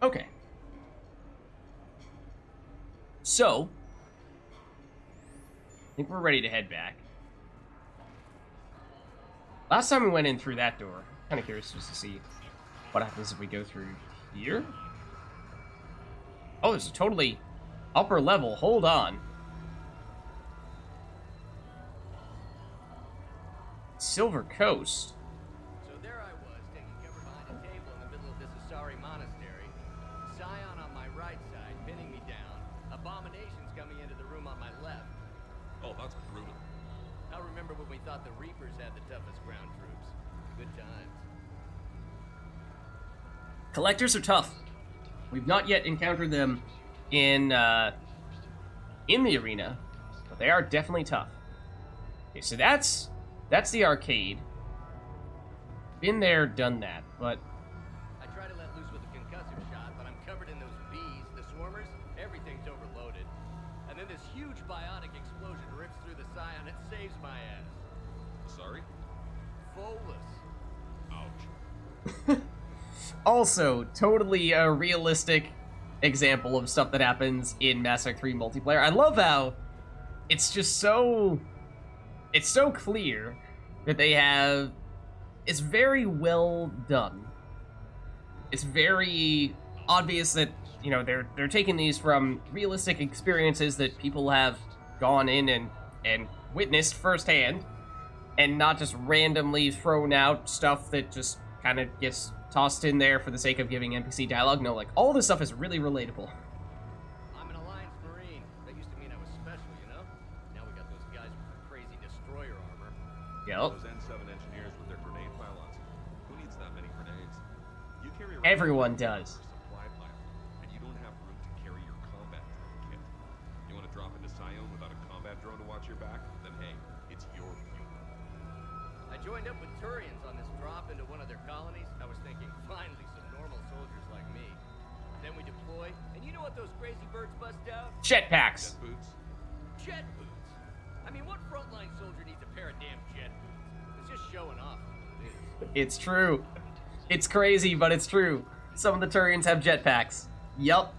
Okay. So, I think we're ready to head back. Last time we went in through that door. Kind of curious just to see what happens if we go through here. Oh, there's a totally upper level. Hold on. Silver Coast. So there I was, taking cover behind a table in the middle of this Asari monastery. Scion on my right side, pinning me down. Abominations coming into the room on my left. Oh, that's brutal. I remember when we thought the Reapers had the toughest ground troops. Good times. Collectors are tough. We've not yet encountered them in the arena, but they are definitely tough. Okay, so that's the arcade. Been there, done that, but I try to let loose with a concussive shot, but I'm covered in those bees, the swarmers, everything's overloaded. And then this huge biotic explosion rips through the Scion and saves my ass. Sorry? Folus. Ouch. also totally a realistic example of stuff that happens in Mass Effect 3 multiplayer. I love how it's just so clear that they have. It's very well done. It's very obvious that, you know, they're taking these from realistic experiences that people have gone in and witnessed firsthand, and not just randomly thrown out stuff that just kind of gets tossed in there for the sake of giving NPC dialogue. No, like, all this stuff is really relatable. I'm an Alliance Marine. That used to mean I was special, you know? Now we got those guys with the crazy destroyer armor. Yep. Those N7 engineers with their grenade pylons. Who needs that many grenades? You carry Everyone does. Supply pile, and you don't have room to carry your combat drone kit. You want to drop into Scion without a combat drone to watch your back? Then hey, it's your funeral. I joined up with Turians on this drop into one of their colonies. I was thinking, finally, some normal soldiers like me. Then we deploy, and you know what those crazy birds bust out? Jetpacks. Jet boots. Jet boots. I mean, what frontline soldier needs a pair of damn jet boots? It's just showing off. It's true. It's crazy, but it's true. Some of the Turians have jetpacks. Yup.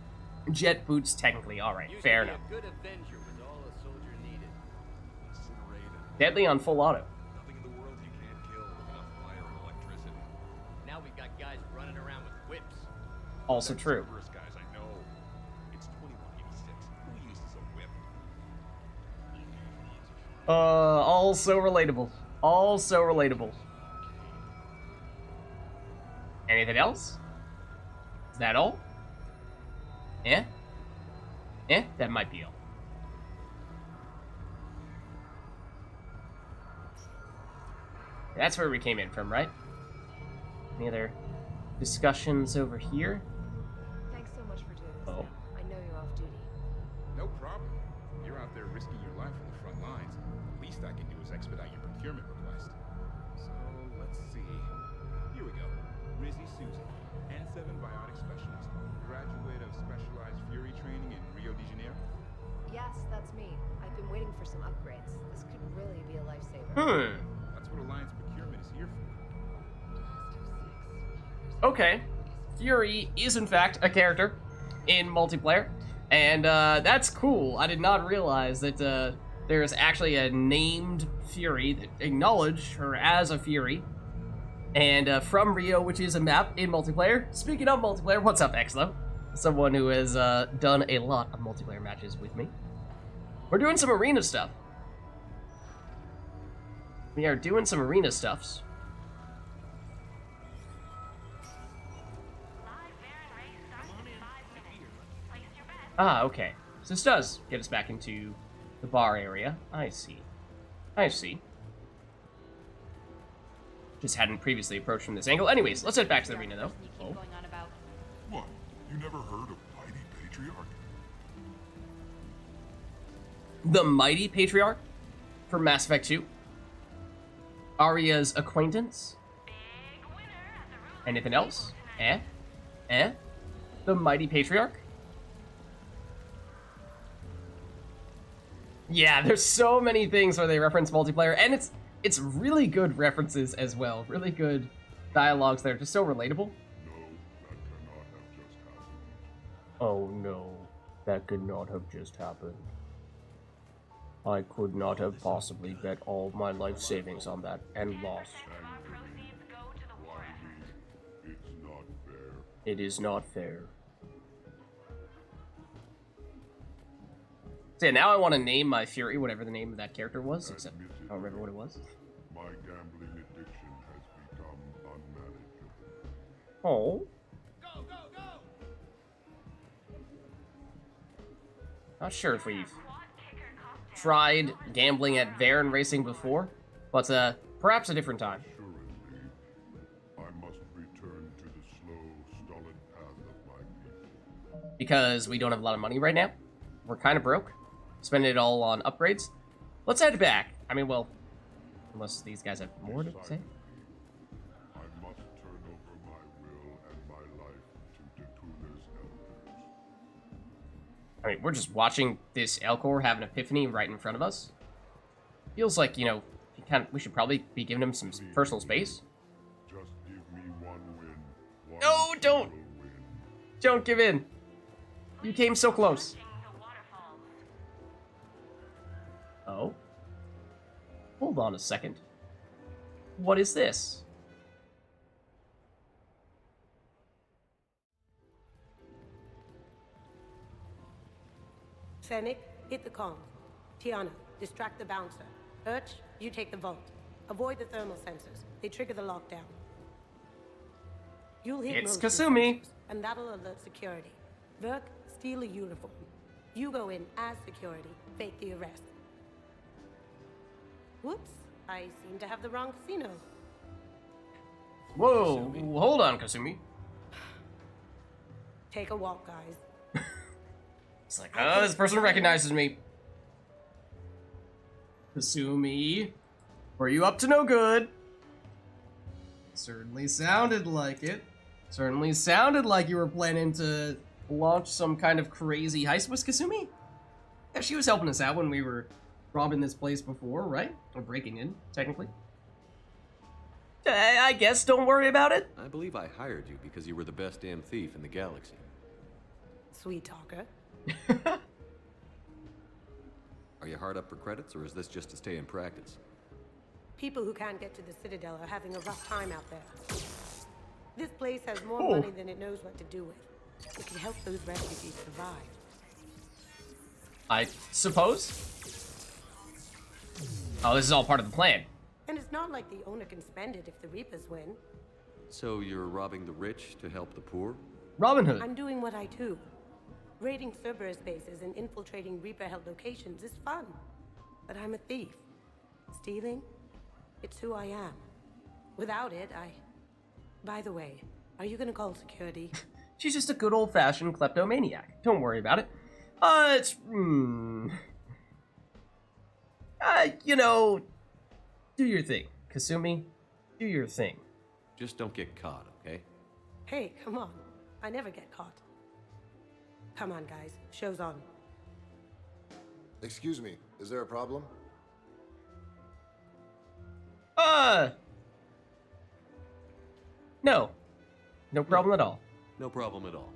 Jet boots, technically. Alright, fair enough. A good Avenger was all a soldier needed. Incinerated. Deadly on full auto. Nothing in the world you can't kill with enough fire and electricity. Now we've got guys running around with whips. Also true. Cerberus guys, I know. It's 2186. Who uses a whip? Also relatable. Also relatable. Anything else? Is that all? Yeah? Yeah, that might be all. That's where we came in from, right? Any other discussions over here? Thanks so much for doing this. Oh. I know you're off duty. No problem. You're out there risking your life on the front lines. The least I can do is expedite your procurement request. So, let's see. Here we go. Rizzy Susan, N7 Biotic Specialist, graduate of Specialized Fury training in Rio de Janeiro. Yes, that's me. I've been waiting for some upgrades. This could really be a lifesaver. That's what Alliance procurement is here for. Okay. Fury is, in fact, a character in multiplayer. And that's cool. I did not realize that there's actually a named Fury that acknowledged her as a Fury. And from Rio, which is a map in multiplayer. Speaking of multiplayer, what's up, Exlo? Someone who has done a lot of multiplayer matches with me. We're doing some arena stuff. We are doing some arena stuffs. Ah, okay. So this does get us back into the bar area. I see. I see. Just hadn't previously approached from this angle. Anyways, let's head back to the arena, though. Oh. What? You never heard of Mighty Patriarch? The Mighty Patriarch from Mass Effect 2. Arya's acquaintance. Anything else? The Mighty Patriarch? Yeah, there's so many things where they reference multiplayer, and it's really good references as well. Really good dialogues that are just so relatable. No, that cannot have just happened. Oh no, that could not have just happened. I could not have possibly bet all my life savings on that and lost. It's not fair. It is not fair. So yeah, now I want to name my Fury, whatever the name of that character was, except I don't remember what it was. My gambling addiction has become unmanageable. Oh. Go, go, go! Not sure if we've tried gambling at Varen Racing before, but perhaps a different time. Assuredly, I must return to the slow, stolid path of my people. Because we don't have a lot of money right now. We're kind of broke. Spending it all on upgrades. Let's head back. I mean, well, unless these guys have more to say. I must turn over my will and my life to Dakuna's elders. I mean, we're just watching this Elcor have an epiphany right in front of us. Feels like, you know, we should probably be giving him some personal space. Just give me one win. One No, don't! single win. Don't give in. You came so close. Oh? Hold on a second. What is this? Fennec, hit the comms. Tiana, distract the bouncer. Urch, you take the vault. Avoid the thermal sensors. They trigger the lockdown. You'll hit It's most of the Kasumi. sensors, and that'll alert security. Verk, steal a uniform. You go in as security, fake the arrest. Whoops, I seem to have the wrong casino. Whoa, hold on, Kasumi. Take a walk, guys. It's like, oh, this person recognizes me. Kasumi, were you up to no good? Certainly sounded like it. Certainly sounded like you were planning to launch some kind of crazy heist with Kasumi. Yeah, she was helping us out when we were robbing this place before, right? Or breaking in, technically. I guess don't worry about it. I believe I hired you because you were the best damn thief in the galaxy. Sweet talker. Are you hard up for credits, or is this just to stay in practice? People who can't get to the Citadel are having a rough time out there. This place has more Oh. money than it knows what to do with. It can help those refugees survive. I suppose. Oh, this is all part of the plan. And it's not like the owner can spend it if the Reapers win. So you're robbing the rich to help the poor? Robin Hood. I'm doing what I do. Raiding Cerberus bases and infiltrating Reaper-held locations is fun. But I'm a thief. Stealing? It's who I am. Without it, By the way, are you gonna call security? She's just a good old-fashioned kleptomaniac. Don't worry about it. You know, do your thing. Kasumi, do your thing. Just don't get caught, okay? Hey, come on. I never get caught. Come on, guys. Show's on. Excuse me, is there a problem? No. No problem at all. No problem at all.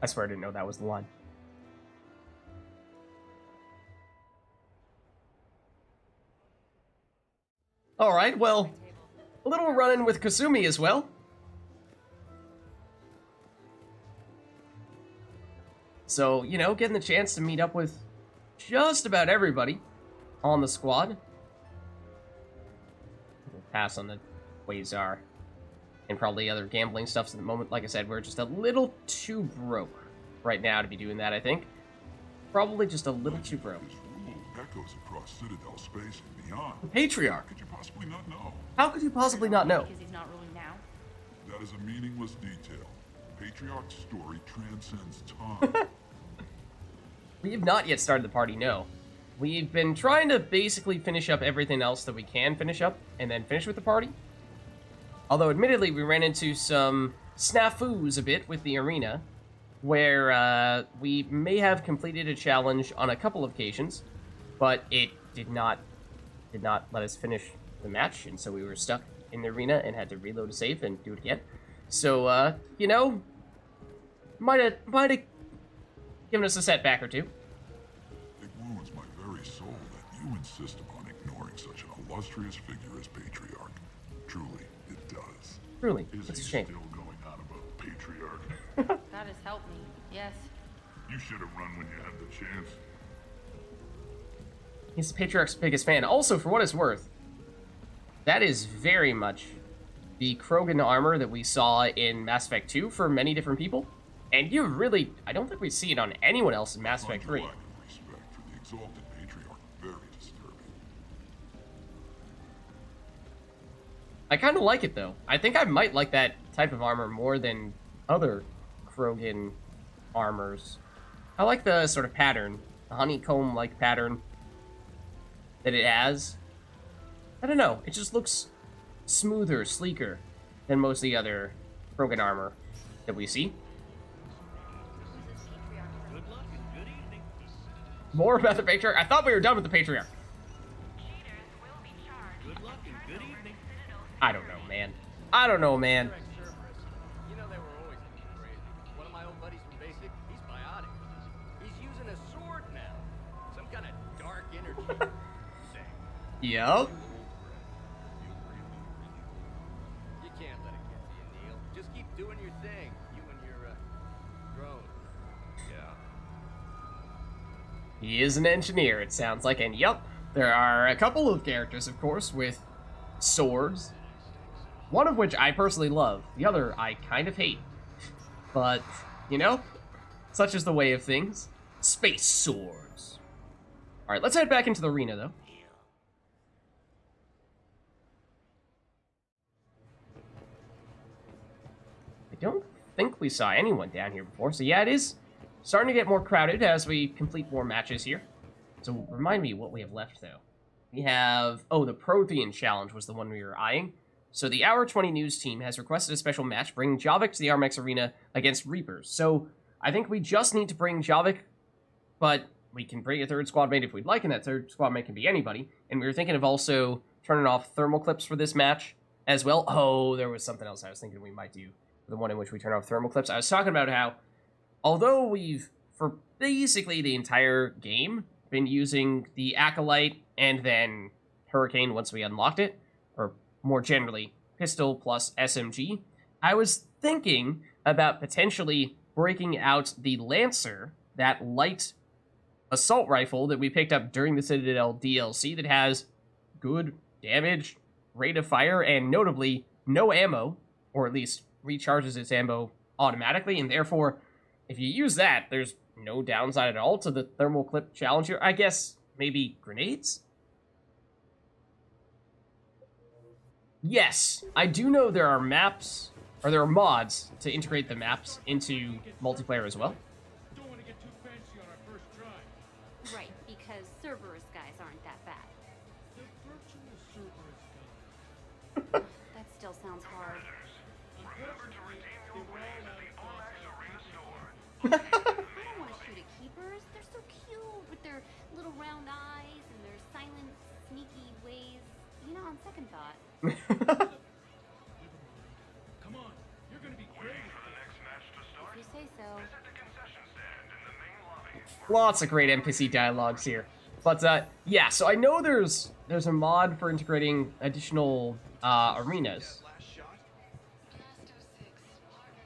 I swear I didn't know that was the line. Alright, well, a little run-in with Kasumi as well. So, you know, getting the chance to meet up with just about everybody on the squad. We'll pass on the Quasar and probably other gambling stuff at the moment. Like I said, we're just a little too broke right now to be doing that, I think. Probably just a little too broke. This rule echoes across Citadel space and beyond. The Patriarch. Could you possibly not know? How could you possibly not know? Because he's not ruling now. That is a meaningless detail. Patriarch's story transcends time. We have not yet started the party, no. We've been trying to basically finish up everything else that we can finish up, and then finish with the party. Although, admittedly, we ran into some snafus a bit with the arena, where we may have completed a challenge on a couple of occasions, but it did not let us finish the match, and so we were stuck in the arena and had to reload a save and do it again. So, you know, might have given us a setback or two. It wounds my very soul that you insist upon ignoring such an illustrious figure as Patriarch. Truly, it does. Truly, Is it's a he shame. still going on about Patriarch? God has helped me. Yes. You should have run when you had the chance. He's the Patriarch's biggest fan. Also, for what it's worth, that is very much the Krogan armor that we saw in Mass Effect 2 for many different people. And you really, I don't think we see it on anyone else in Mass Effect 3. Lack of respect for the exalted Patriarch, very disturbing. I kind of like it, though. I think I might like that type of armor more than other Krogan armors. I like the sort of pattern, the honeycomb-like pattern that it has. I don't know, it just looks smoother, sleeker than most of the other Krogan armor that we see. More about the Patriarch? I thought we were done with the Patriarch. I don't know, man. I don't know, man. You know they were always crazy. One of my old buddies from Basic, he's biotic. He's using a sword now. Some kind of dark energy thing. Yup. You can't let it get to you, Neil. Just keep doing your thing. You and your, drone. Yeah. He is an engineer, it sounds like, and yup, there are a couple of characters, of course, with swords. One of which I personally love, the other I kind of hate. But, you know, such is the way of things. Space swords. Alright, let's head back into the arena, though. I don't think we saw anyone down here before, so yeah, it is starting to get more crowded as we complete more matches here. So remind me what we have left, though. We have... oh, the Prothean Challenge was the one we were eyeing. So the Hour 20 News team has requested a special match, bringing Javik to the Armex Arena against Reapers. So I think we just need to bring Javik, but we can bring a third squad mate if we'd like, and that third squad mate can be anybody. And we were thinking of also turning off thermal clips for this match as well. Oh, there was something else I was thinking we might do for the one in which we turn off thermal clips. I was talking about how, although we've, for basically the entire game, been using the Acolyte and then Hurricane once we unlocked it, or more generally, pistol plus SMG, I was thinking about potentially breaking out the Lancer, that light assault rifle that we picked up during the Citadel DLC that has good damage, rate of fire, and notably, no ammo, or at least recharges its ammo automatically, and therefore, if you use that, there's no downside at all to the thermal clip challenge here. I guess maybe grenades? Yes, I do know there are maps, or there are mods to integrate the maps into multiplayer as well. Don't want to get too fancy on our first try. Right, because Cerberus guys aren't that bad. The virtual Cerberus guy. That still sounds hard. I don't want to shoot at keepers. They're so cute with their little round eyes and their silent, sneaky ways. You know, on second thought. Come on, you're gonna be great. If you say so. Lots of great NPC dialogues here. But, yeah, so I know there's a mod for integrating additional, arenas.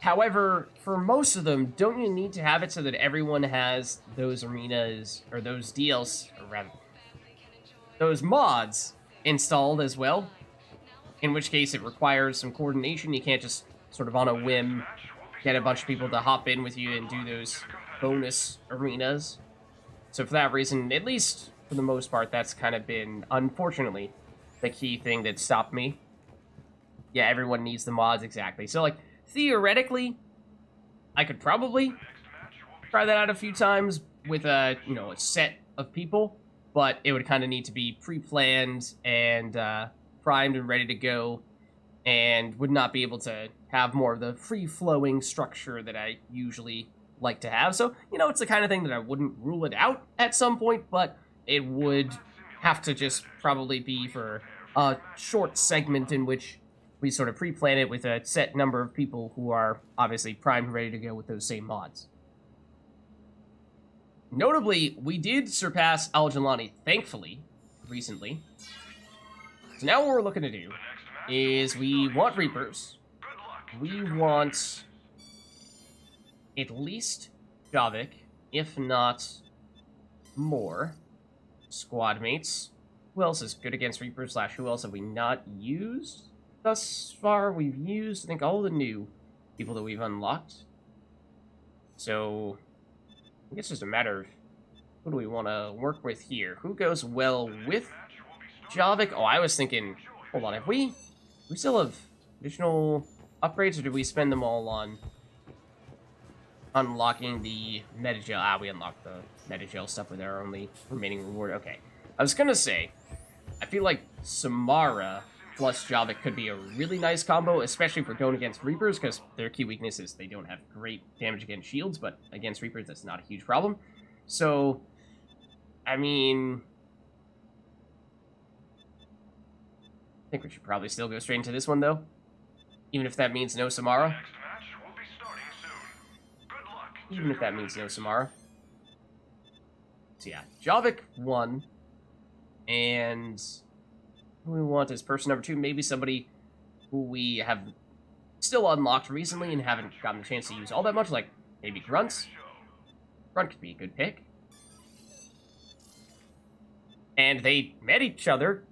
However, for most of them, don't you need to have it so that everyone has those arenas, or those DLCs, or rather, those mods installed as well? In which case it requires some coordination. You can't just sort of on a whim get a bunch of people to hop in with you and do those bonus arenas. So for that reason, at least for the most part, that's kind of been, unfortunately, the key thing that stopped me. Yeah, everyone needs the mods, exactly. So, like, theoretically, I could probably try that out a few times with a, you know, a set of people, but it would kind of need to be pre-planned and primed and ready to go, and would not be able to have more of the free-flowing structure that I usually like to have. So, you know, it's the kind of thing that I wouldn't rule it out at some point, but it would have to just probably be for a short segment in which we sort of pre-plan it with a set number of people who are obviously primed and ready to go with those same mods. Notably, we did surpass Al Jelani, thankfully, recently. So now what we're looking to do is we want Reapers. We want at least Javik, if not more, squad mates. Who else is good against Reapers / who else have we not used thus far? We've used, I think, all the new people that we've unlocked. So, I think it's just a matter of who do we want to work with here? Who goes well with Javik? Oh, I was thinking, hold on, have we still have additional upgrades, or did we spend them all on unlocking the metagel? Ah, we unlocked the metagel stuff with our only remaining reward. Okay. I was gonna say, I feel like Samara plus Javik could be a really nice combo, especially if we're going against Reapers, because their key weakness is they don't have great damage against shields, but against Reapers, that's not a huge problem. So, I mean, I think we should probably still go straight into this one, though, even if that means no Samara. Even if that means no Samara. So yeah, Javik 1, and who we want as person number 2, maybe somebody who we have still unlocked recently and haven't gotten the chance to use all that much, like maybe Grunts. Grunt could be a good pick. And they met each other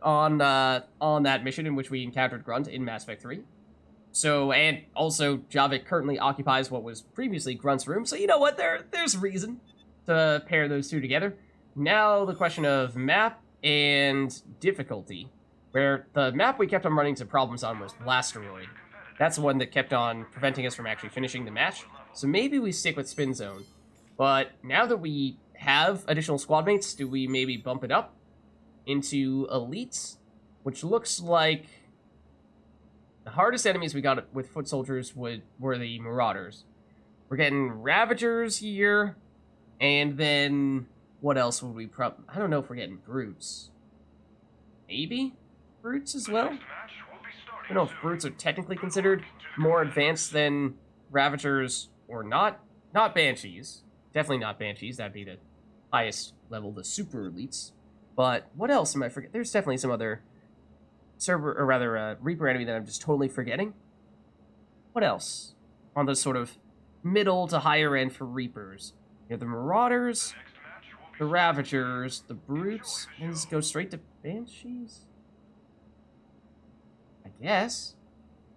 on that mission in which we encountered Grunt in Mass Effect 3. So, and also, Javik currently occupies what was previously Grunt's room, so you know what, there's reason to pair those two together. Now, the question of map and difficulty, where the map we kept on running into problems on was Blasteroid. That's the one that kept on preventing us from actually finishing the match, so maybe we stick with Spin Zone. But now that we have additional squad mates, do we maybe bump it up into Elites, which looks like the hardest enemies we got with foot soldiers were the Marauders. We're getting Ravagers here, and then what else would we I don't know if we're getting Brutes. Maybe Brutes as well? I don't know if Brutes are technically considered more advanced than Ravagers or not. Not Banshees. Definitely not Banshees. That'd be the highest level, the super elites. But what else am I forgetting? There's definitely some other Reaper enemy that I'm just totally forgetting. What else? On the sort of middle to higher end for Reapers. You have the Marauders, the Ravagers, the Brutes, and just go straight to Banshees? I guess.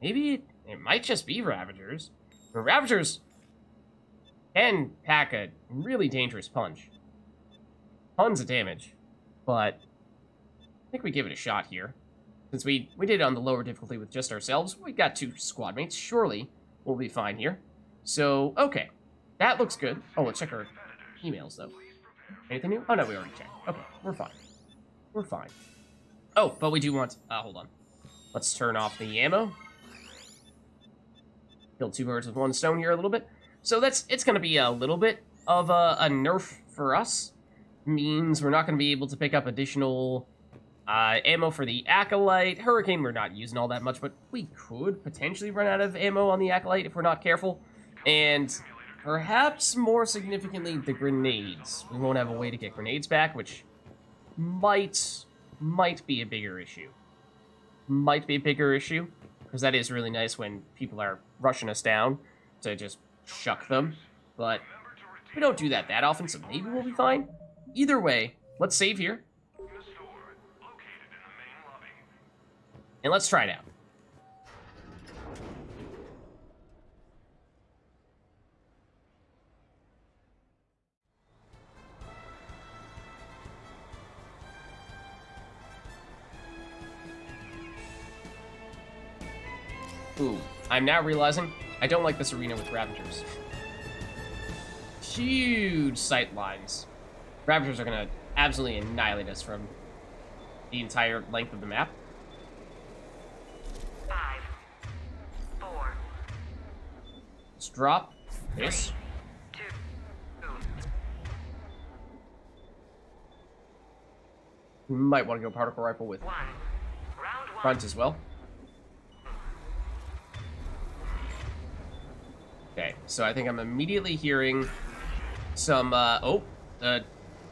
Maybe it might just be Ravagers. The Ravagers can pack a really dangerous punch. Tons of damage. But I think we give it a shot here. Since we did it on the lower difficulty with just ourselves, we got 2 squad mates. Surely we'll be fine here. So, okay. That looks good. Oh, let's check our emails, though. Anything new? Oh, no, we already checked. Okay, we're fine. We're fine. Oh, but we do want... hold on. Let's turn off the ammo. Kill 2 birds with 1 stone here a little bit. So it's going to be a little bit of a nerf for us. Means we're not going to be able to pick up additional ammo for the Acolyte. Hurricane we're not using all that much, but we could potentially run out of ammo on the Acolyte if we're not careful. And perhaps more significantly, the grenades. We won't have a way to get grenades back, which might be a bigger issue. Might be a bigger issue, because that is really nice when people are rushing us down to just shuck them. But we don't do that often, so maybe we'll be fine. Either way, let's save here. And let's try it out. Ooh, I'm now realizing I don't like this arena with Ravagers. Huge sight lines. Ravagers are gonna absolutely annihilate us from the entire length of the map. 5, 4. Let's drop this. 2. We might want to go particle rifle with Round 1. Grunt as well. Okay, so I think I'm immediately hearing some, the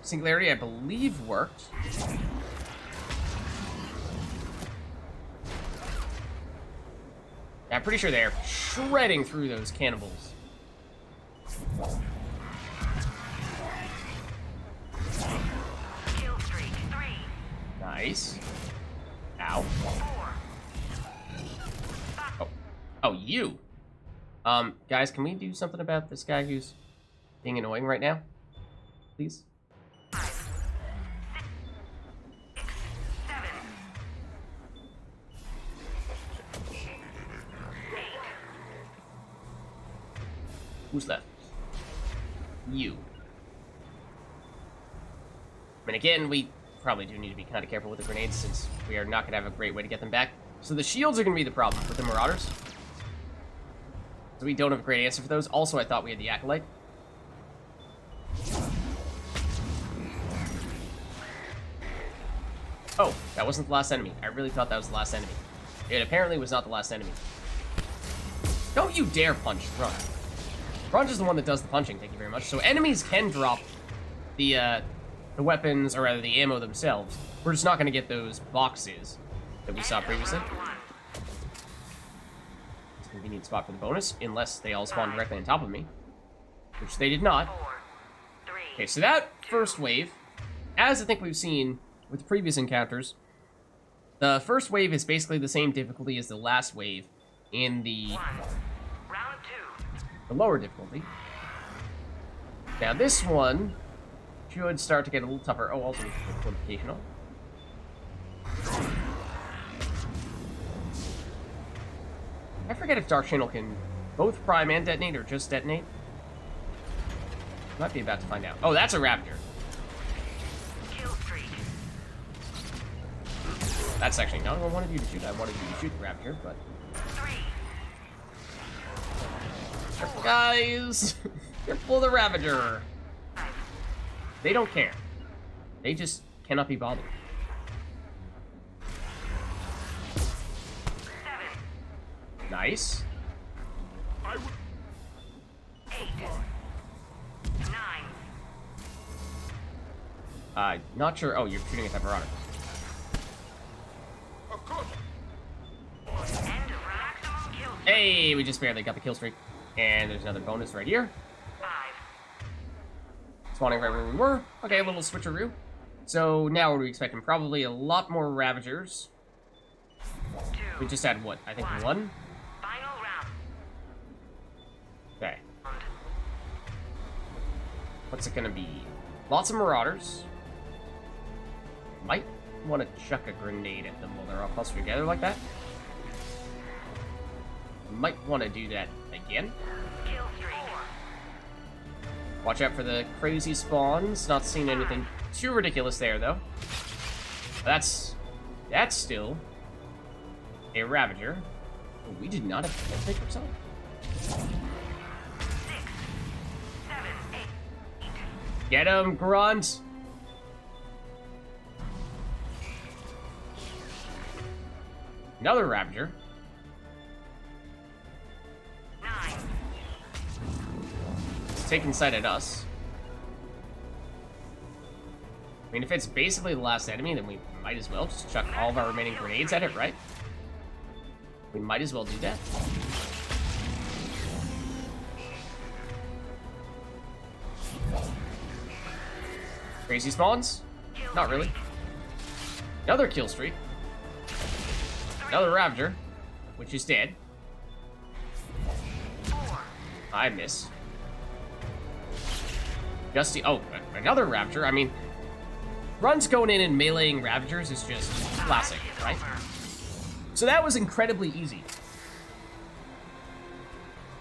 singularity, I believe, worked. Yeah, I'm pretty sure they're shredding through those cannibals. Kill streak 3. Nice. Ow. 4. Oh. Oh, you. Guys, can we do something about this guy who's being annoying right now? Please? 5. 6. 7. 8. Who's left? You. I mean, again, we probably do need to be kind of careful with the grenades since we are not going to have a great way to get them back. So the shields are going to be the problem with the Marauders. So we don't have a great answer for those. Also, I thought we had the Acolyte. Oh, that wasn't the last enemy. I really thought that was the last enemy. It apparently was not the last enemy. Don't you dare punch Grunge. Grunge is the one that does the punching, thank you very much. So enemies can drop the weapons, or rather the ammo themselves. We're just not going to get those boxes that we saw previously. It's a convenient spot for the bonus, unless they all spawn directly on top of me. Which they did not. 4. 3. Okay, so that first wave, as I think we've seen with previous encounters, the first wave is basically the same difficulty as the last wave in the 1. Round 2. lower difficulty. Now this one should start to get a little tougher. Oh, also fortification on. I forget if Dark Channel can both prime and detonate or just detonate. Might be about to find out. Oh, that's a raptor. Kill streak. That's actually not what I wanted you to shoot. I wanted you to shoot the raptor, but 3. careful, guys. Careful of the Ravager. 5. They don't care. They just cannot be bothered. 7. Nice. 8. 9. Not sure. Oh, you're shooting at that Marauder. End of maximum kill streak. Hey, we just barely got the kill streak. And there's another bonus right here. 5. Spawning right where we were. Okay, a little switcheroo. So now what are we expecting? Probably a lot more Ravagers. 2. We just had what? I think one? Final round. Okay. What's it gonna be? Lots of Marauders. Might want to chuck a grenade at them while they're all clustered together like that. Might want to do that again. Kill streak. 4. Watch out for the crazy spawns. Not seeing anything too ridiculous there, though. That's still a Ravager. Oh, we did not have to take or something. 6. 7. 8. Get him, Grunt! Another Ravager. 9. It's taking sight at us. I mean, if it's basically the last enemy, then we might as well just chuck all of our remaining grenades at it, right? We might as well do that. Crazy spawns? Not really. Another kill streak. Another Ravager, which is dead. 4. I miss. Oh, another Ravager. I mean, runs going in and meleeing Ravagers is just classic, right? So that was incredibly easy.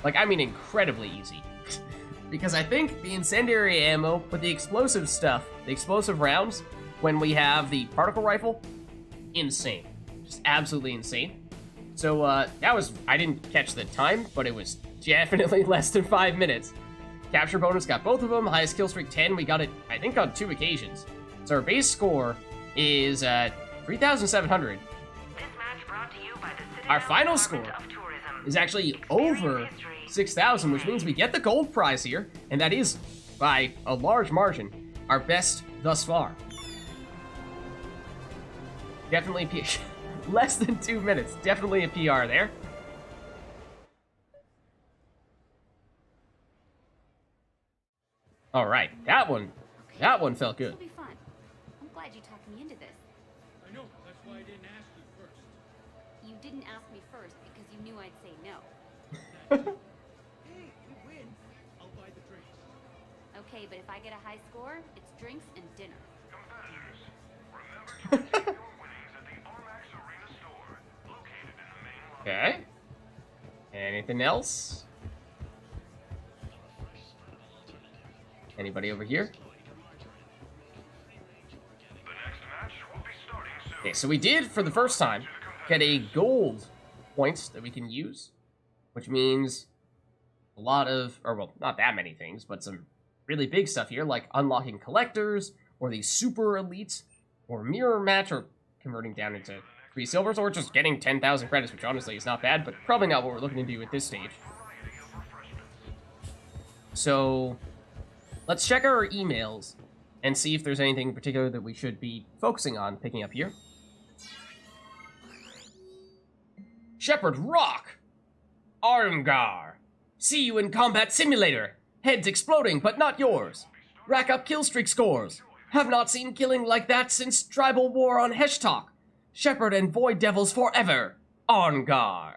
Like, I mean incredibly easy. Because I think the incendiary ammo, but the explosive stuff, the explosive rounds, when we have the particle rifle, insane. Just absolutely insane. So, that was, I didn't catch the time, but it was definitely less than 5 minutes. Capture bonus, got both of them. Highest kill streak 10, we got it, I think, on 2 occasions. So our base score is 3,700. This match brought to you by the Citadel Our final Department score of Tourism. is actually over 6,000, which means we get the gold prize here, and that is, by a large margin, our best thus far. Definitely less than 2 minutes. Definitely a PR there. All right, that one felt good. It'll be fun. I'm glad you talked me into this. I know, that's why I didn't ask you first. You didn't ask me first because you knew I'd say no. Hey, you win. I'll buy the drinks. Okay, but if I get a high score, it's drinks and dinner. Okay. Anything else? Anybody over here? Okay, so we did, for the first time, get a gold point that we can use, which means a lot of, or well, not that many things, but some really big stuff here, like unlocking collectors, or the super elite, or mirror match, or converting down into 3 silvers, or just getting 10,000 credits, which honestly is not bad, but probably not what we're looking to do at this stage. So, let's check our emails and see if there's anything in particular that we should be focusing on picking up here. Shepard, rock! Armgar! See you in Combat Simulator! Heads exploding, but not yours! Rack up killstreak scores! Have not seen killing like that since Tribal War on Heshtok! Shepard and Void Devils forever! Armgar!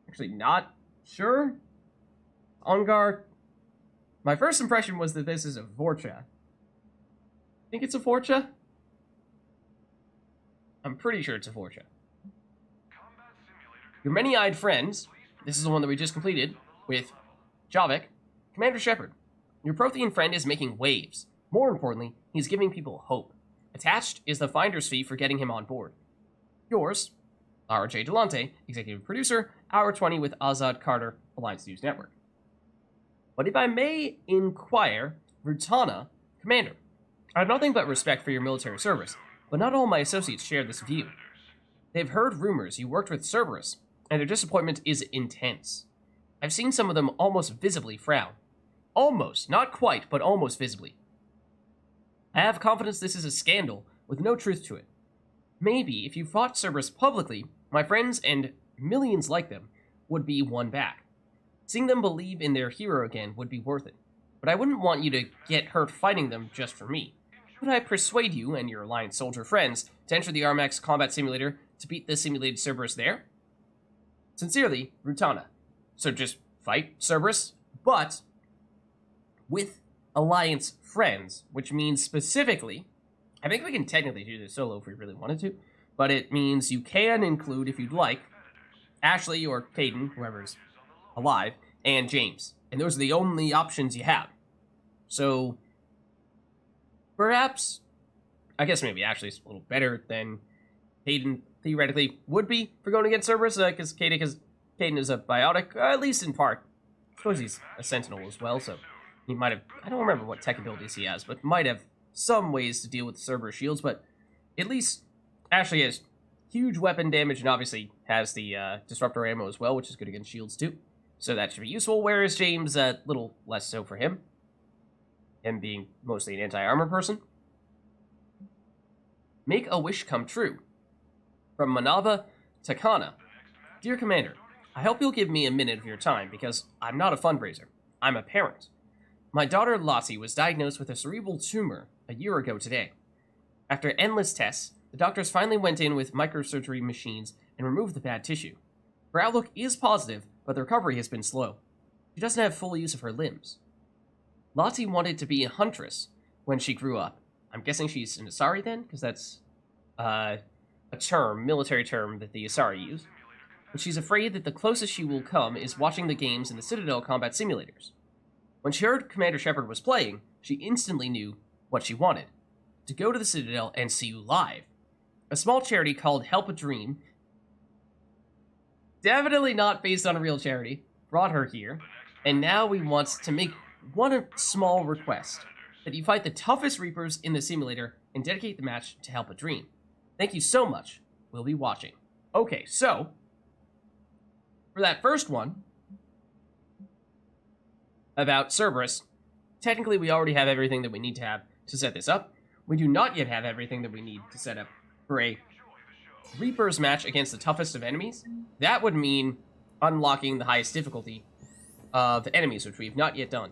Actually, not sure? Armgar... My first impression was that this is a Vorcha. Think it's a Vorcha? I'm pretty sure it's a Vorcha. Your many-eyed friends, this is the one that we just completed, with Javik, Commander Shepard. Your Prothean friend is making waves. More importantly, he's giving people hope. Attached is the finder's fee for getting him on board. Yours, Lara J. Delante, executive producer, Hour 20 with Azad Carter, Alliance News Network. But if I may inquire, Rutana, Commander, I have nothing but respect for your military service, but not all my associates share this view. They've heard rumors you worked with Cerberus, and their disappointment is intense. I've seen some of them almost visibly frown. Almost, not quite, but almost visibly. I have confidence this is a scandal with no truth to it. Maybe if you fought Cerberus publicly, my friends and millions like them would be won back. Seeing them believe in their hero again would be worth it. But I wouldn't want you to get hurt fighting them just for me. Could I persuade you and your Alliance soldier friends to enter the Armax Combat Simulator to beat the simulated Cerberus there? Sincerely, Rutana. So just fight Cerberus, but with Alliance friends, which means specifically, I think we can technically do this solo if we really wanted to, but it means you can include, if you'd like, Ashley or Caden, whoever's alive, and James. And those are the only options you have. So, perhaps, I guess maybe Ashley's a little better than Caden theoretically would be for going against Cerberus, because Caden is a biotic, at least in part. I suppose he's a sentinel as well, so he might have, I don't remember what tech abilities he has, but might have some ways to deal with Cerberus shields, but at least Ashley has huge weapon damage and obviously has the disruptor ammo as well, which is good against shields too. So that should be useful, whereas James, a little less so for him. Him being mostly an anti-armor person. Make a wish come true. From Manava Takana. Dear Commander, I hope you'll give me a minute of your time, because I'm not a fundraiser. I'm a parent. My daughter Lottie was diagnosed with a cerebral tumor a year ago today. After endless tests, the doctors finally went in with microsurgery machines and removed the bad tissue. Her outlook is positive, but the recovery has been slow. She doesn't have full use of her limbs. Lottie wanted to be a huntress when she grew up. I'm guessing she's an Asari then, because that's a term, military term that the Asari use. But she's afraid that the closest she will come is watching the games in the Citadel combat simulators. When she heard Commander Shepard was playing, she instantly knew what she wanted. To go to the Citadel and see you live. A small charity called Help a Dream, definitely not based on a real charity, brought her here, and now we want to make one small request, that you fight the toughest Reapers in the simulator and dedicate the match to Help a Dream. Thank you so much. We'll be watching. Okay, so, for that first one, about Cerberus, technically we already have everything that we need to have to set this up. We do not yet have everything that we need to set up for a Reaper's match against the toughest of enemies. That would mean unlocking the highest difficulty of enemies, which we've not yet done.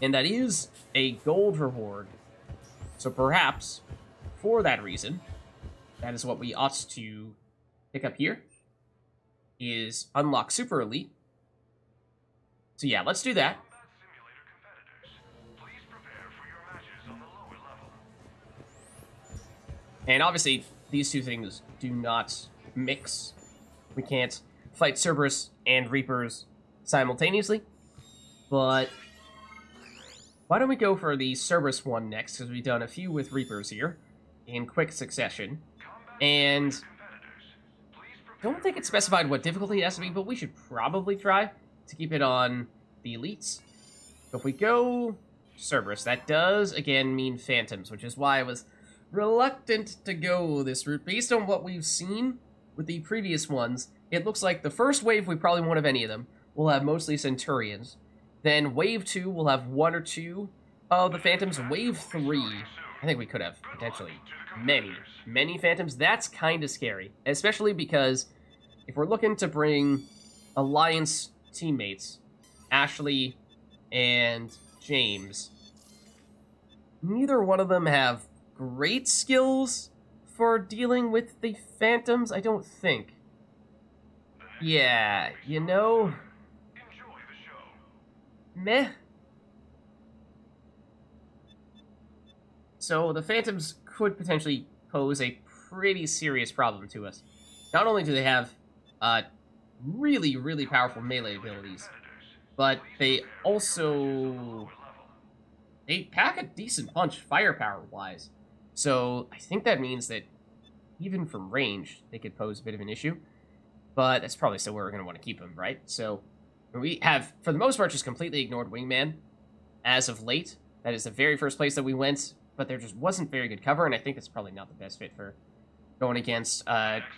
And that is a gold reward. So perhaps, for that reason, that is what we ought to pick up here, is unlock Super Elite. So yeah, let's do that. And obviously, these two things do not mix. We can't fight Cerberus and Reapers simultaneously. But why don't we go for the Cerberus one next, because we've done a few with Reapers here in quick succession. And don't think it's specified what difficulty it has to be, but we should probably try to keep it on the elites. So if we go Cerberus, that does, again, mean Phantoms, which is why I was reluctant to go this route. Based on what we've seen with the previous ones, it looks like the first wave we probably won't have any of them. We'll have mostly Centurions. Then wave 2, we'll have 1 or 2 of the Phantoms. Wave 3, I think we could have potentially many Phantoms. That's kind of scary, especially because if we're looking to bring Alliance teammates, Ashley and James, neither one of them have great skills for dealing with the Phantoms, I don't think. Yeah, you know, meh. So the Phantoms could potentially pose a pretty serious problem to us. Not only do they have really powerful melee abilities, but they also pack a decent punch firepower-wise. So I think that means that even from range, they could pose a bit of an issue. But that's probably still where we're going to want to keep them, right? So we have, for the most part, just completely ignored Wingman as of late. That is the very first place that we went, but there just wasn't very good cover, and I think it's probably not the best fit for going against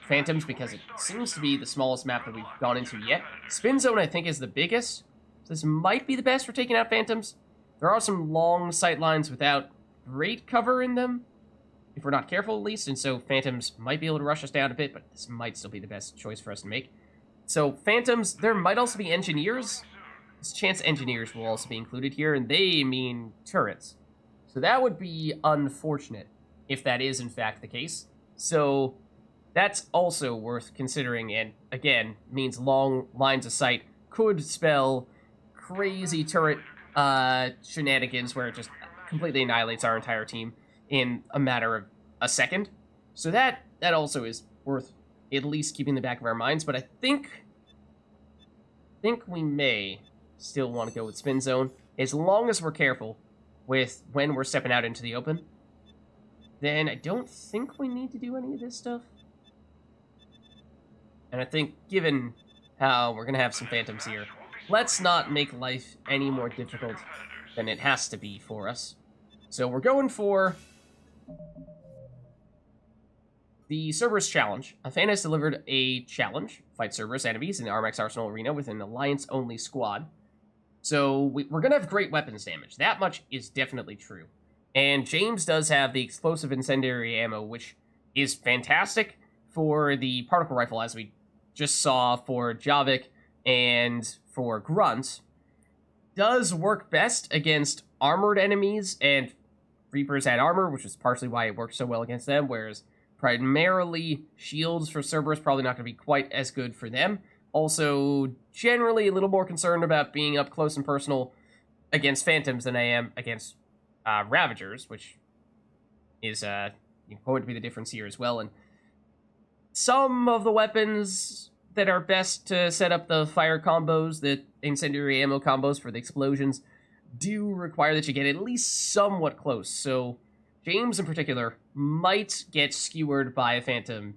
Phantoms, because it seems to be the smallest map that we've gone into yet. Spin Zone, I think, is the biggest. So this might be the best for taking out Phantoms. There are some long sight lines without great cover in them, if we're not careful at least, and so Phantoms might be able to rush us down a bit, but this might still be the best choice for us to make. So Phantoms, there might also be Engineers. There's a chance Engineers will also be included here, and they mean turrets. So that would be unfortunate if that is in fact the case. So that's also worth considering, and again, means long lines of sight could spell crazy turret shenanigans where it just completely annihilates our entire team in a matter of a second. So that also is worth at least keeping in the back of our minds, but I think we may still want to go with Spin Zone, as long as we're careful with when we're stepping out into the open. Then I don't think we need to do any of this stuff. And I think, given how we're going to have some Phantoms here, let's not make life any more difficult than it has to be for us. So we're going for the Cerberus Challenge. A fan has delivered a challenge: fight Cerberus enemies in the RMX Arsenal Arena with an Alliance-only squad. So we're going to have great weapons damage. That much is definitely true. And James does have the explosive incendiary ammo, which is fantastic for the particle rifle, as we just saw for Javik and for Grunt. Does work best against armored enemies, and Reapers had armor, which is partially why it worked so well against them, whereas primarily shields for Cerberus probably not going to be quite as good for them. Also, generally a little more concerned about being up close and personal against Phantoms than I am against Ravagers, which is going to be the difference here as well. And some of the weapons that are best to set up the fire combos, the incendiary ammo combos for the explosions, do require that you get at least somewhat close. So James in particular might get skewered by a Phantom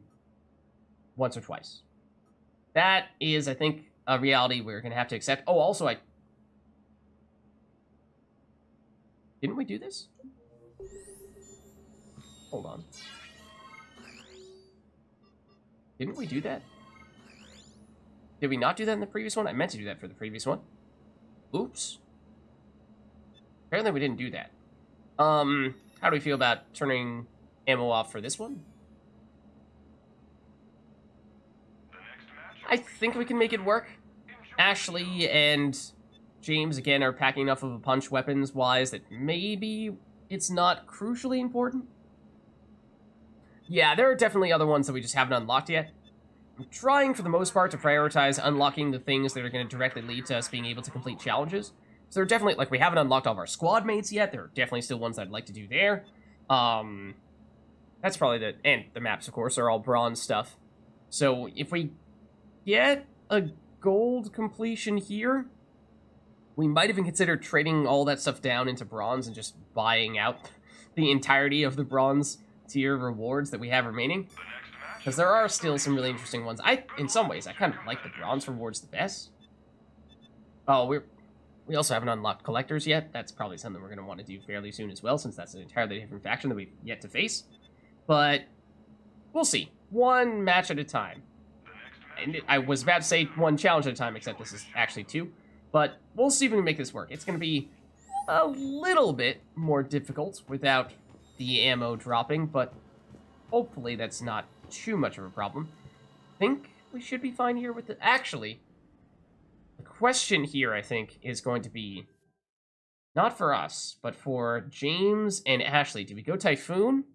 once or twice. That is, I think, a reality we're going to have to accept. Oh, also, didn't we do this? Hold on. Didn't we do that? Did we not do that in the previous one? I meant to do that for the previous one. Oops. Apparently we didn't do that. How do we feel about turning ammo off for this one? I think we can make it work. Ashley and James, again, are packing enough of a punch weapons-wise that maybe it's not crucially important. Yeah, there are definitely other ones that we just haven't unlocked yet. I'm trying, for the most part, to prioritize unlocking the things that are going to directly lead to us being able to complete challenges. So there are definitely, like, we haven't unlocked all of our squad mates yet. There are definitely still ones I'd like to do there. That's probably and the maps, of course, are all bronze stuff. So if we get a gold completion here, we might even consider trading all that stuff down into bronze and just buying out the entirety of the bronze tier rewards that we have remaining. Because there are still some really interesting ones. In some ways, I kind of like the bronze rewards the best. Oh, we also haven't unlocked collectors yet. That's probably something we're going to want to do fairly soon as well, since that's an entirely different faction that we've yet to face. But we'll see. One match at a time. And I was about to say one challenge at a time, except this is actually two. But we'll see if we can make this work. It's going to be a little bit more difficult without the ammo dropping, but hopefully that's not too much of a problem. I think we should be fine here with the... Actually, the question here, I think, is going to be not for us, but for James and Ashley. Do we go Typhoon,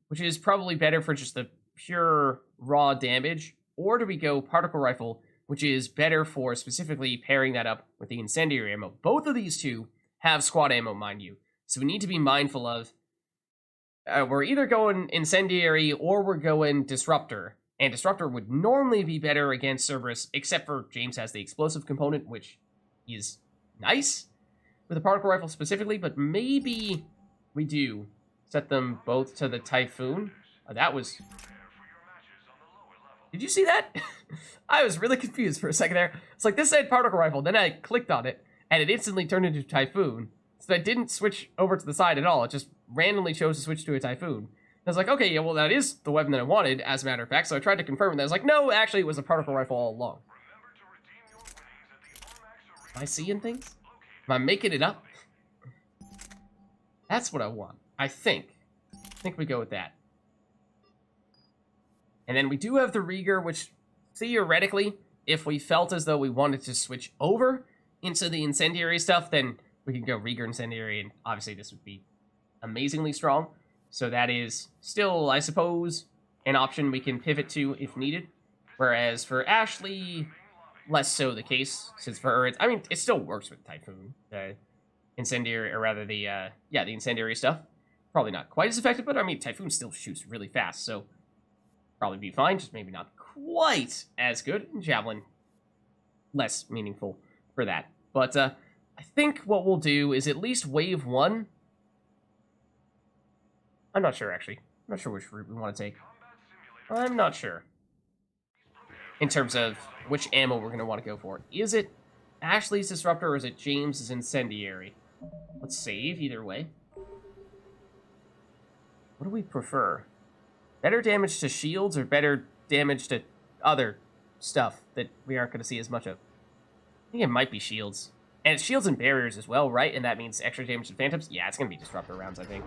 which is probably better for just the pure raw damage, or do we go Particle Rifle, which is better for specifically pairing that up with the Incendiary ammo? Both of these two have squad ammo, mind you, so we need to be mindful of we're either going Incendiary or we're going Disruptor. And Disruptor would normally be better against Cerberus, except for James has the explosive component, which is nice with the Particle Rifle specifically, but maybe we do set them both to the Typhoon. Oh, that was... Did you see that? I was really confused for a second there. It's like, this said Particle Rifle, then I clicked on it, and it instantly turned into Typhoon. So I didn't switch over to the side at all. It just randomly chose to switch to a Typhoon. I was like, okay, yeah, well, that is the weapon that I wanted, as a matter of fact. So I tried to confirm it. I was like, no, actually, it was a Particle Rifle all along. Am I seeing things? Am I making it up? That's what I want. I think we go with that. And then we do have the Rieger, which theoretically, if we felt as though we wanted to switch over into the Incendiary stuff, then we can go Rieger Incendiary, and obviously this would be amazingly strong. So that is still, I suppose, an option we can pivot to if needed. Whereas for Ashley, less so the case, since for her, I mean, it still works with Typhoon. The Incendiary, or rather the Incendiary stuff. Probably not quite as effective, but I mean, Typhoon still shoots really fast, so probably be fine, just maybe not quite as good. Javelin, less meaningful for that. But I think what we'll do is at least wave one. I'm not sure, actually. I'm not sure which route we want to take. I'm not sure. In terms of which ammo we're going to want to go for. Is it Ashley's Disruptor or is it James's Incendiary? Let's save either way. What do we prefer? Better damage to shields or better damage to other stuff that we aren't going to see as much of? I think it might be shields. And it's shields and barriers as well, right? And that means extra damage to phantoms? Yeah, it's going to be Disruptor rounds, I think.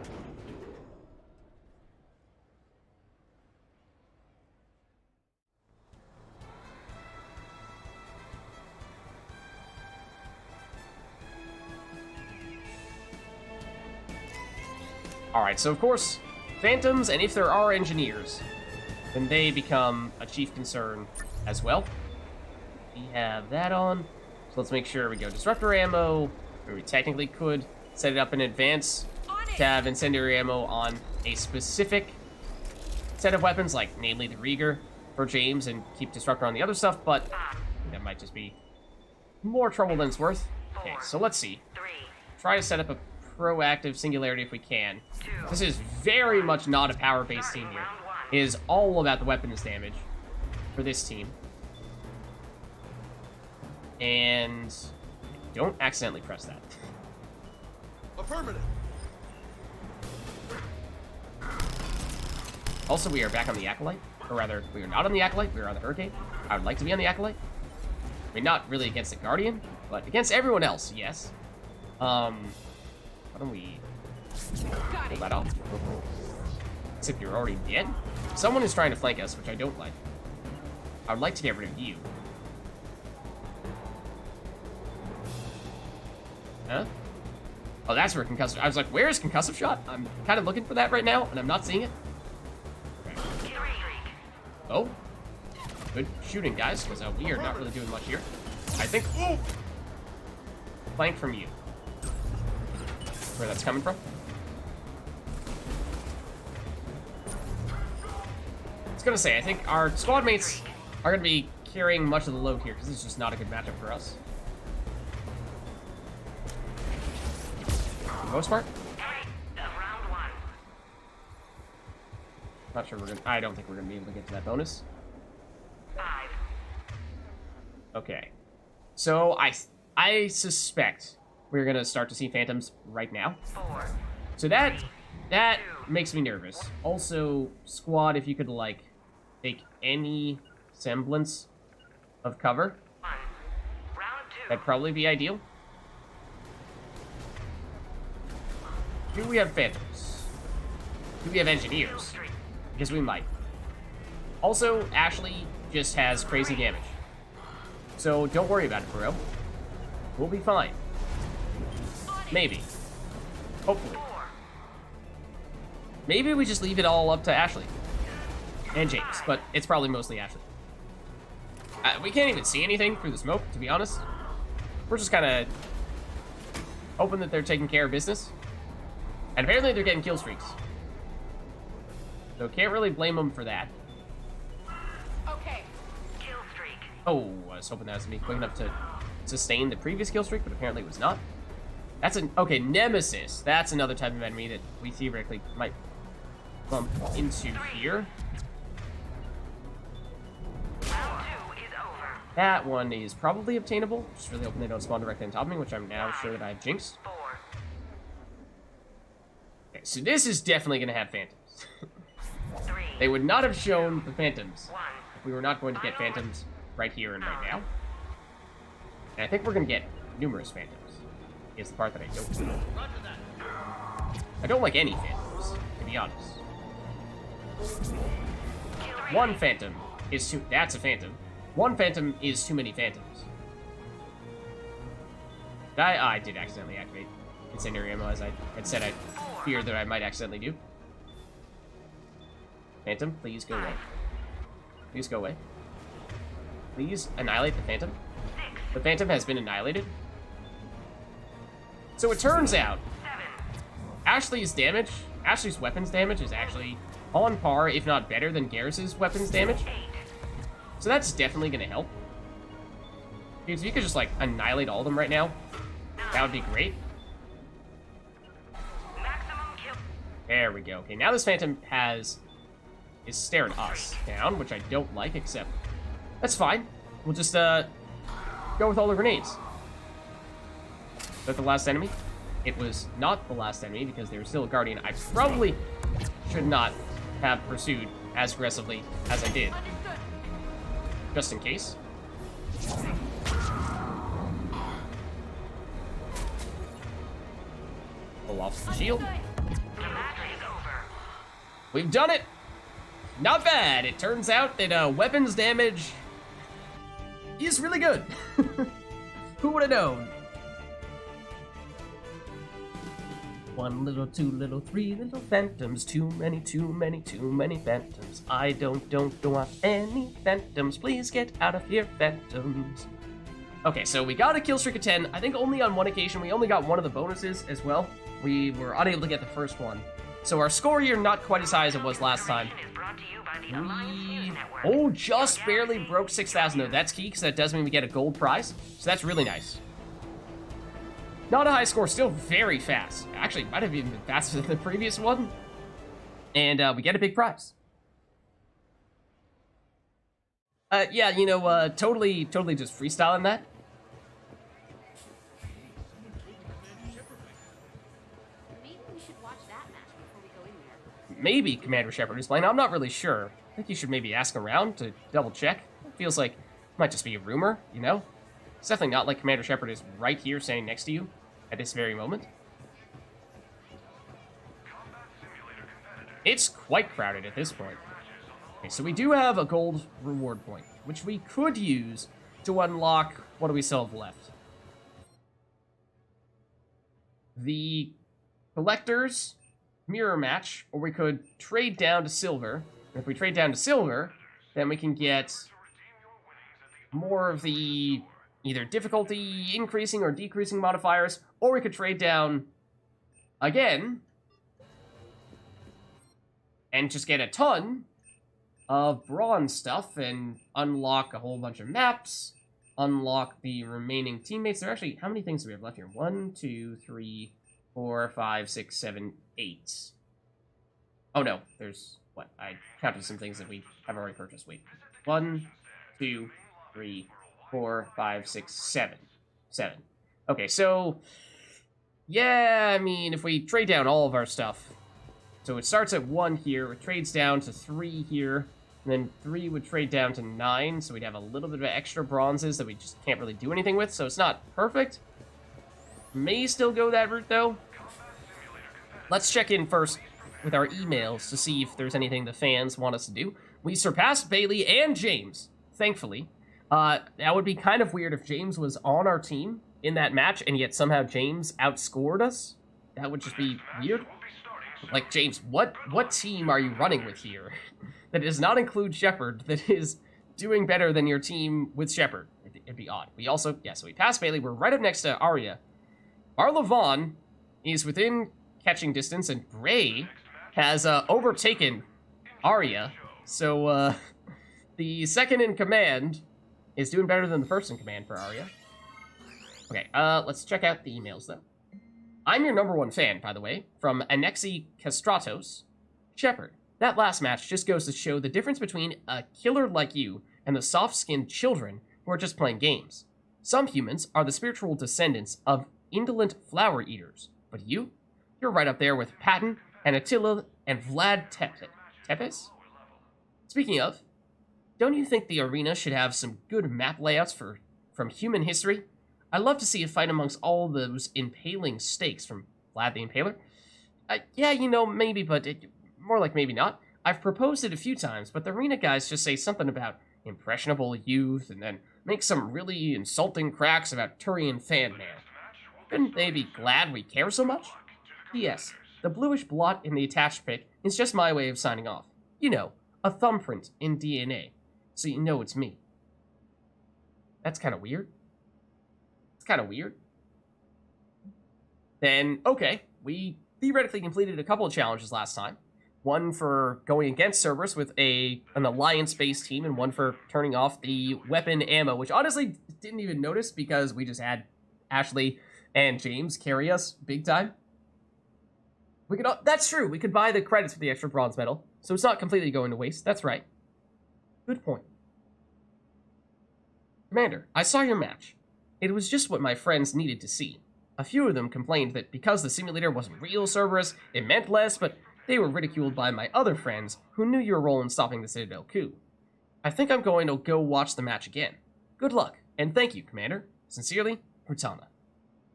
Alright, so of course, Phantoms, and if there are Engineers, then they become a chief concern as well. We have that on, so let's make sure we go Disruptor ammo, or we technically could set it up in advance to have Incendiary ammo on a specific set of weapons, like namely the Rieger for James, and keep Disruptor on the other stuff, but that might just be more trouble than it's worth. Okay, so let's see. Try to set up a proactive Singularity if we can. This is very much not a power-based team here. It is all about the weapons damage for this team. And don't accidentally press that. Affirmative. Also, we are back on the Acolyte. Or rather, we are not on the Acolyte, we are on the Hurricane. I would like to be on the Acolyte. I mean, not really against the Guardian, but against everyone else, yes. Why don't we pull that off? Except you're already dead? Someone is trying to flank us, which I don't like. I would like to get rid of you. Huh? Oh, that's where concussive... I was like, where is concussive shot? I'm kind of looking for that right now, and I'm not seeing it. Okay. Oh. Good shooting, guys, because we are not really doing much here. I think... Ooh! Flank from you. Where that's coming from. I was gonna say, I think our squad mates are gonna be carrying much of the load here, because this is just not a good matchup for us. For the most part. Not sure we're gonna... I don't think we're gonna be able to get to that bonus. Okay. So, I suspect we're gonna start to see phantoms right now. So that makes me nervous. Also, squad, if you could, like, take any semblance of cover, that'd probably be ideal. Do we have phantoms? Do we have engineers? Because we might. Also, Ashley just has crazy damage. So don't worry about it, bro. We'll be fine. Maybe. Hopefully. Maybe we just leave it all up to Ashley. And James, but it's probably mostly Ashley. We can't even see anything through the smoke, to be honest. We're just kind of hoping that they're taking care of business. And apparently they're getting kill streaks. So can't really blame them for that. Okay. Kill streak. Oh, I was hoping that was gonna be quick enough to sustain the previous kill streak, but apparently it was not. That's an... Okay, Nemesis. That's another type of enemy that we theoretically might bump into here. Round 2 is over. That one is probably obtainable. Just really hoping they don't spawn directly on top of me, which I'm now sure that I have jinxed. 4. Okay, so this is definitely gonna have phantoms. 3. They would not have shown the phantoms 1. if we were not going to get phantoms right here and right now. And I think we're gonna get numerous phantoms. Is the part that I don't like. I don't like any phantoms, to be honest. One phantom is too... That's a phantom. One phantom is too many phantoms. I did accidentally activate incendiary ammo, as I had said I feared that I might accidentally do. Phantom, please go away. Please go away. Please annihilate the phantom. The phantom has been annihilated. So it turns out, Ashley's weapons damage is actually on par, if not better, than Garrus's weapons damage. So that's definitely going to help. Because if you could just, like, annihilate all of them right now, that would be great. There we go. Okay, now this phantom is staring us down, which I don't like, except that's fine. We'll just, go with all the grenades. Is that the last enemy? It was not the last enemy because there was still a Guardian. I probably should not have pursued as aggressively as I did. Just in case. Pull off the shield. We've done it! Not bad! It turns out that weapons damage is really good. Who would have known? 1 little, 2 little, 3 little phantoms. Too many, too many, too many phantoms. I don't want any phantoms. Please get out of here, phantoms. Okay, so we got a kill streak of 10. I think only on one occasion. We only got one of the bonuses as well. We were unable to get the first one. So our score here not quite as high as it was last time. We just barely broke 6,000 though. That's key because that does mean we get a gold prize. So that's really nice. Not a high score, still very fast. Actually, might have even been faster than the previous one. And we get a big prize. Yeah, you know, totally just freestyling that. Maybe we should watch that match before we go in there. Maybe Commander Shepard is playing. I'm not really sure. think you should maybe ask around to double check. It feels like it might just be a rumor, you know? It's definitely not like Commander Shepard is right here standing next to you at this very moment. It's quite crowded at this point. Okay, so we do have a gold reward point, which we could use to unlock... What do we still have left? The Collector's Mirror Match, or we could trade down to silver. And if we trade down to silver, then we can get more of the either difficulty increasing or decreasing modifiers, or we could trade down again and just get a ton of bronze stuff and unlock a whole bunch of maps, unlock the remaining teammates. There are actually, how many things do we have left here? 1, 2, 3, 4, 5, 6, 7, 8. Oh no, there's, what? I counted some things that we have already purchased. Wait. 1, 2, 3, 4, 5, 6, 7. 7. Okay, so, yeah, I mean, if we trade down all of our stuff, so it starts at 1 here, it trades down to 3 here, and then 3 would trade down to 9, so we'd have a little bit of extra bronzes that we just can't really do anything with, so it's not perfect. May still go that route, though. Let's check in first with our emails to see if there's anything the fans want us to do. We surpassed Bailey and James, thankfully. That would be kind of weird if James was on our team in that match, and yet somehow James outscored us. That would just be weird. Like, James, what team are you running with here that does not include Shepard, that is doing better than your team with Shepard? It'd be odd. We also, yeah, so we passed Bailey. We're right up next to Arya. Marla Vaughn is within catching distance, and Bray has overtaken Arya. So, the second in command is doing better than the first in command for Arya. Okay, let's check out the emails, though. I'm your #1 fan, by the way, from Anexi Castratos. Shepard, that last match just goes to show the difference between a killer like you and the soft-skinned children who are just playing games. Some humans are the spiritual descendants of indolent flower eaters, but you're right up there with Patton and Attila and Vlad Tepes? Speaking of, don't you think the arena should have some good map layouts from human history? I'd love to see a fight amongst all those impaling stakes from Vlad the Impaler. Yeah, you know, maybe, but more like maybe not. I've proposed it a few times, but the arena guys just say something about impressionable youth and then make some really insulting cracks about Turian fan man. Couldn't they be glad we care so much? P.S. The bluish blot in the attached pic is just my way of signing off. You know, a thumbprint in DNA, so you know it's me. That's kind of weird. Kind of weird. Then, okay, we theoretically completed a couple of challenges last time. One for going against Cerberus with an alliance-based team, and one for turning off the weapon ammo, which honestly didn't even notice because we just had Ashley and James carry us big time. We could, that's true, we could buy the credits for the extra bronze medal, so it's not completely going to waste. That's right. Good point. Commander, I saw your match. It was just what my friends needed to see. A few of them complained that because the simulator wasn't real Cerberus, it meant less, but they were ridiculed by my other friends who knew your role in stopping the Citadel coup. I think I'm going to go watch the match again. Good luck, and thank you, Commander. Sincerely, Cortana.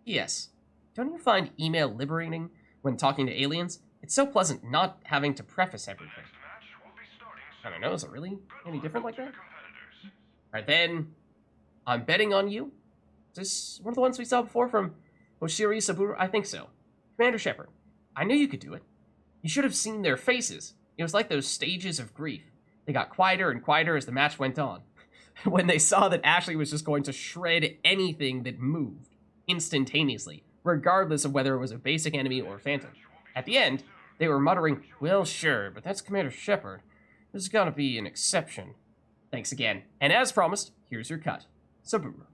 P.S. Don't you find email liberating when talking to aliens? It's so pleasant not having to preface everything. I don't know, is it really any different like that? Alright then, I'm betting on you. Is this one of the ones we saw before from Oshiri Saburo? I think so. Commander Shepard, I knew you could do it. You should have seen their faces. It was like those stages of grief. They got quieter and quieter as the match went on. When they saw that Ashley was just going to shred anything that moved instantaneously, regardless of whether it was a basic enemy or phantom. At the end, they were muttering, well, sure, but that's Commander Shepard. There's gotta be an exception. Thanks again. And as promised, here's your cut. Saburo.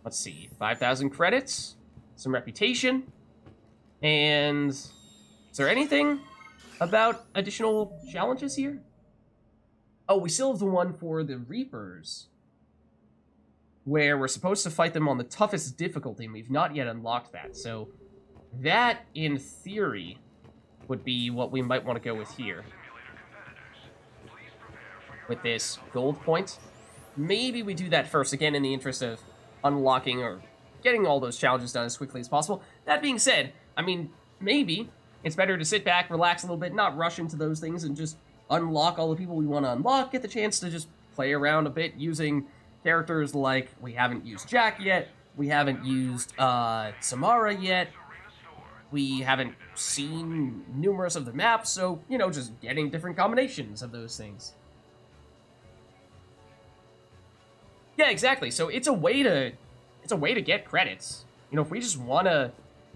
Let's see, 5,000 credits, some reputation, and is there anything about additional challenges here? Oh, we still have the one for the Reapers, where we're supposed to fight them on the toughest difficulty, and we've not yet unlocked that. So that, in theory, would be what we might want to go with here. With this gold point. Maybe we do that first, again, in the interest of unlocking or getting all those challenges done as quickly as possible. That being said, I mean, maybe it's better to sit back, relax a little bit, not rush into those things, and just unlock all the people we want to unlock, get the chance to just play around a bit using characters like we haven't used Jack yet, we haven't used Samara yet, we haven't seen numerous of the maps, so, you know, just getting different combinations of those things. Yeah, exactly. So it's a way to get credits. You know, if we just want to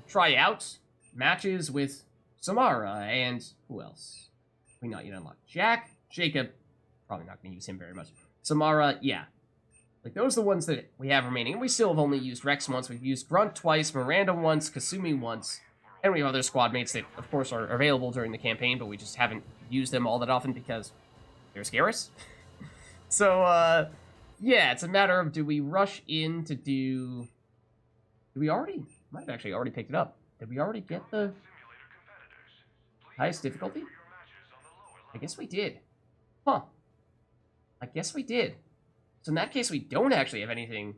try out matches with Samara and who else? We not yet unlocked Jack, Jacob. Probably not going to use him very much. Samara, yeah. Like, those are the ones that we have remaining. And we still have only used Rex once. We've used Grunt twice, Miranda once, Kasumi once. And we have other squad mates that, of course, are available during the campaign, but we just haven't used them all that often because they're scarce. So, yeah, it's a matter of, do we rush in to do... Do we already... Might have actually already picked it up. Did we already get the highest difficulty? I guess we did. Huh. I guess we did. So in that case, we don't actually have anything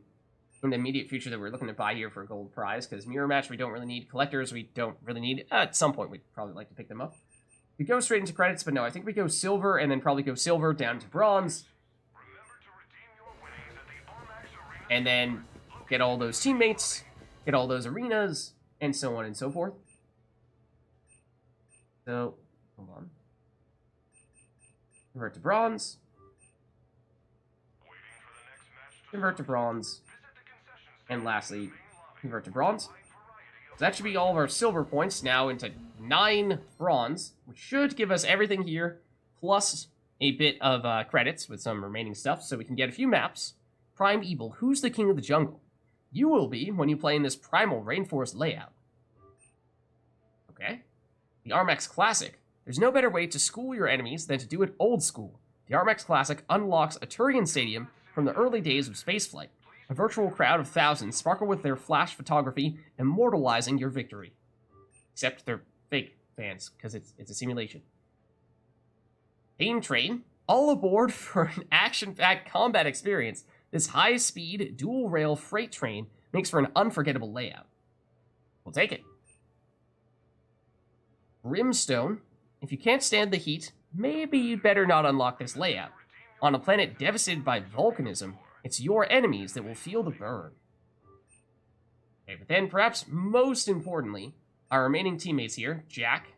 in the immediate future that we're looking to buy here for a gold prize, because mirror match we don't really need, collectors we don't really need. At some point, we'd probably like to pick them up. We go straight into credits, but no, I think we go silver, and then probably go silver down to bronze. And then get all those teammates, get all those arenas, and so on and so forth. So, hold on. Convert to bronze. Convert to bronze. And lastly, convert to bronze. So that should be all of our silver points now into 9 bronze, which should give us everything here, plus a bit of credits with some remaining stuff, so we can get a few maps. Prime Evil, who's the king of the jungle? You will be when you play in this primal rainforest layout. Okay. The Armax Classic. There's no better way to school your enemies than to do it old school. The Armax Classic unlocks a Turian stadium from the early days of spaceflight. A virtual crowd of thousands sparkle with their flash photography, immortalizing your victory. Except they're fake fans, because it's a simulation. Pain Train, all aboard for an action-packed combat experience. This high-speed, dual-rail freight train makes for an unforgettable layout. We'll take it. Brimstone. If you can't stand the heat, maybe you'd better not unlock this layout. On a planet devastated by volcanism, it's your enemies that will feel the burn. Okay, but then, perhaps most importantly, our remaining teammates here, Jack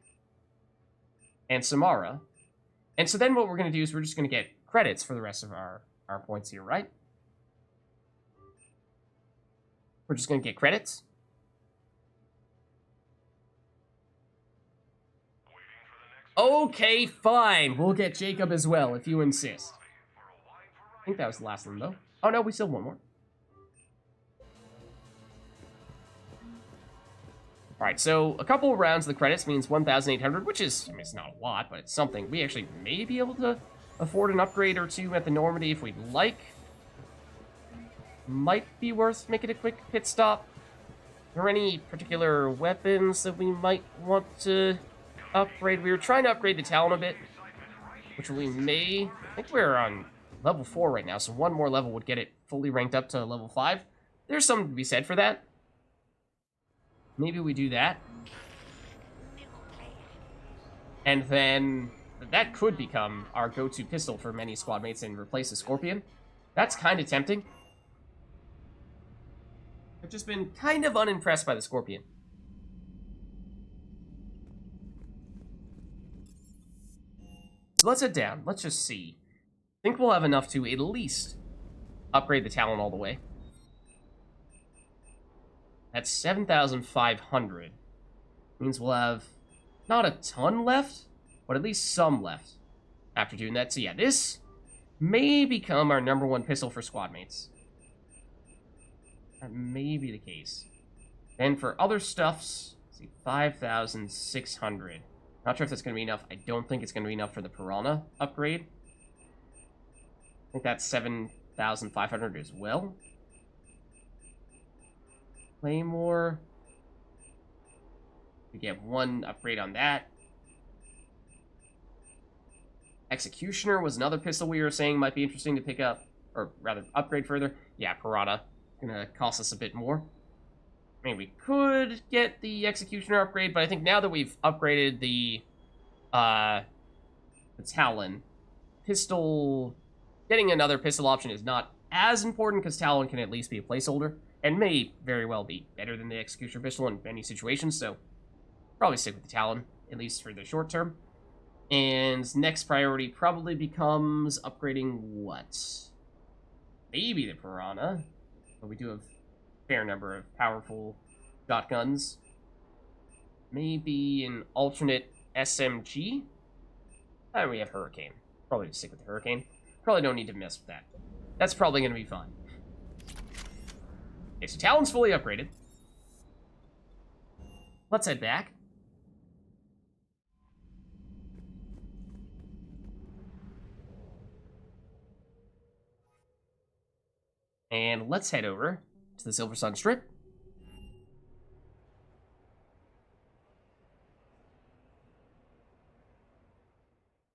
and Samara. And so then what we're going to do is we're just going to get credits for the rest of our points here, right? We're just going to get credits. Okay, fine. We'll get Jacob as well, if you insist. I think that was the last one, though. Oh, no, we still have one more. Alright, so a couple of rounds of the credits means 1,800, which is, I mean, it's not a lot, but it's something. We actually may be able to afford an upgrade or two at the Normandy if we'd like. Might be worth making a quick pit stop. Are there any particular weapons that we might want to upgrade? We were trying to upgrade the Talon a bit, which we may... I think we're on level 4 right now, so one more level would get it fully ranked up to level 5. There's something to be said for that. Maybe we do that. And then that could become our go-to pistol for many squad mates and replace the Scorpion. That's kind of tempting. I've just been kind of unimpressed by the Scorpion. So let's head down. Let's just see. I think we'll have enough to at least upgrade the Talon all the way. That's 7,500. Means we'll have not a ton left, but at least some left after doing that. So yeah, this may become our #1 pistol for squad mates. That may be the case. Then for other stuffs, let's see, 5,600. Not sure if that's going to be enough. I don't think it's going to be enough for the Piranha upgrade. I think that's 7,500 as well. Claymore. We get one upgrade on that. Executioner was another pistol we were saying might be interesting to pick up, or rather upgrade further. Yeah, Piranha. Gonna cost us a bit more. I mean, we could get the Executioner upgrade, but I think now that we've upgraded the Talon, pistol... Getting another pistol option is not as important, because Talon can at least be a placeholder, and may very well be better than the Executioner pistol in many situations, so probably stick with the Talon, at least for the short term. And next priority probably becomes upgrading what? Maybe the Piranha, but we do have a fair number of powerful shotguns. Maybe an alternate SMG? And we have Hurricane. Probably just stick with the Hurricane. Probably don't need to mess with that. That's probably going to be fine. Okay, so Talon's fully upgraded. Let's head back. And let's head over to the Silver Sun Strip